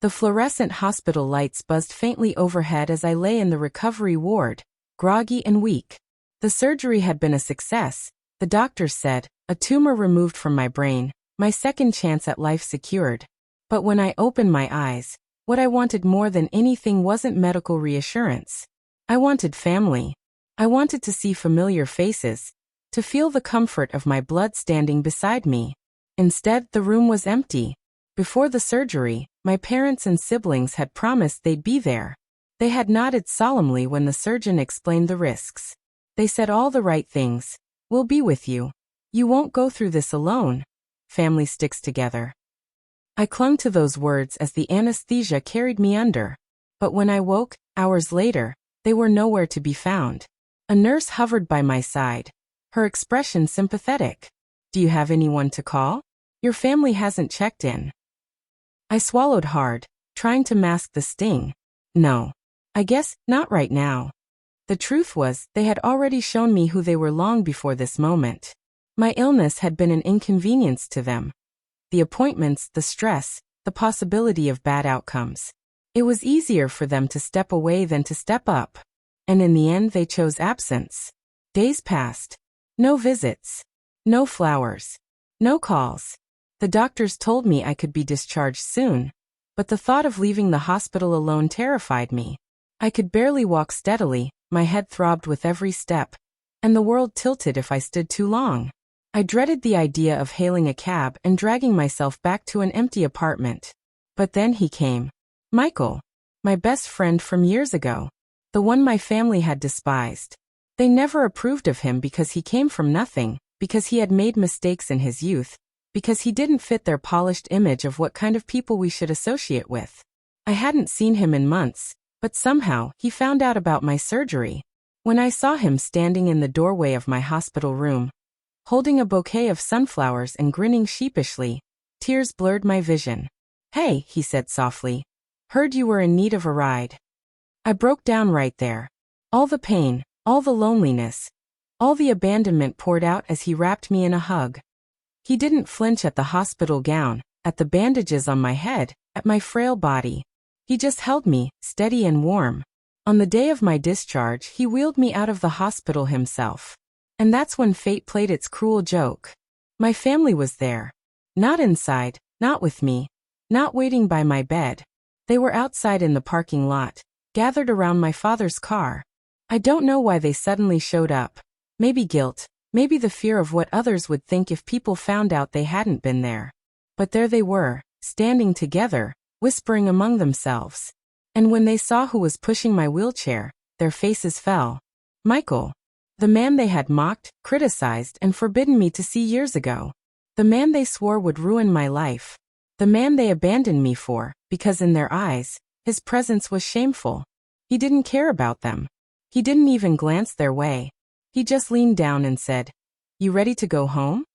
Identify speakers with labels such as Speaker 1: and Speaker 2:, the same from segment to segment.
Speaker 1: The fluorescent hospital lights buzzed faintly overhead as I lay in the recovery ward, groggy and weak. The surgery had been a success, the doctors said, a tumor removed from my brain, my second chance at life secured. But when I opened my eyes, what I wanted more than anything wasn't medical reassurance. I wanted family. I wanted to see familiar faces, to feel the comfort of my blood standing beside me. Instead, the room was empty. Before the surgery, my parents and siblings had promised they'd be there. They had nodded solemnly when the surgeon explained the risks. They said all the right things. We'll be with you. You won't go through this alone. Family sticks together. I clung to those words as the anesthesia carried me under. But when I woke, hours later, they were nowhere to be found. A nurse hovered by my side, her expression sympathetic. Do you have anyone to call? Your family hasn't checked in. I swallowed hard, trying to mask the sting. No. I guess, not right now. The truth was, they had already shown me who they were long before this moment. My illness had been an inconvenience to them. The appointments, the stress, the possibility of bad outcomes. It was easier for them to step away than to step up. And in the end they chose absence. Days passed. No visits. No flowers. No calls. The doctors told me I could be discharged soon. But the thought of leaving the hospital alone terrified me. I could barely walk steadily, my head throbbed with every step. And the world tilted if I stood too long. I dreaded the idea of hailing a cab and dragging myself back to an empty apartment. But then he came. Michael. My best friend from years ago. The one my family had despised. They never approved of him because he came from nothing, because he had made mistakes in his youth, because he didn't fit their polished image of what kind of people we should associate with. I hadn't seen him in months, but somehow he found out about my surgery. When I saw him standing in the doorway of my hospital room, holding a bouquet of sunflowers and grinning sheepishly, tears blurred my vision. Hey, he said softly. Heard you were in need of a ride. I broke down right there. All the pain, all the loneliness, all the abandonment poured out as he wrapped me in a hug. He didn't flinch at the hospital gown, at the bandages on my head, at my frail body. He just held me, steady and warm. On the day of my discharge, he wheeled me out of the hospital himself. And that's when fate played its cruel joke. My family was there. Not inside, not with me, not waiting by my bed. They were outside in the parking lot, gathered around my father's car. I don't know why they suddenly showed up. Maybe guilt, maybe the fear of what others would think if people found out they hadn't been there. But there they were, standing together, whispering among themselves. And when they saw who was pushing my wheelchair, their faces fell. Michael. The man they had mocked, criticized, and forbidden me to see years ago. The man they swore would ruin my life. The man they abandoned me for, because in their eyes, his presence was shameful. He didn't care about them. He didn't even glance their way. He just leaned down and said, "You ready to go home?"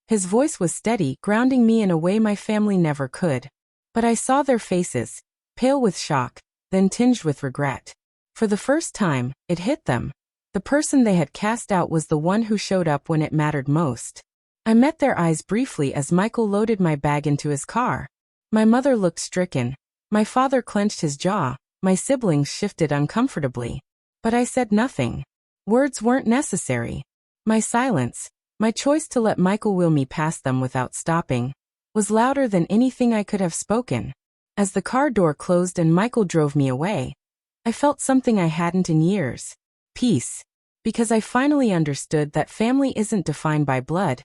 Speaker 1: His voice was steady, grounding me in a way my family never could. But I saw their faces, pale with shock, then tinged with regret. For the first time, it hit them. The person they had cast out was the one who showed up when it mattered most. I met their eyes briefly as Michael loaded my bag into his car. My mother looked stricken. My father clenched his jaw. My siblings shifted uncomfortably. But I said nothing. Words weren't necessary. My silence, my choice to let Michael wheel me past them without stopping, was louder than anything I could have spoken. As the car door closed and Michael drove me away, I felt something I hadn't in years. Peace. Because I finally understood that family isn't defined by blood.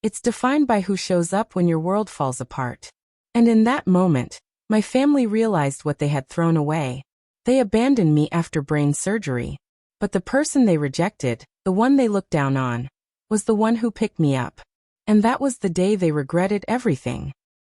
Speaker 1: It's defined by who shows up when your world falls apart. And in that moment, my family realized what they had thrown away. They abandoned me after brain surgery. But the person they rejected, the one they looked down on, was the one who picked me up. And that was the day they regretted everything.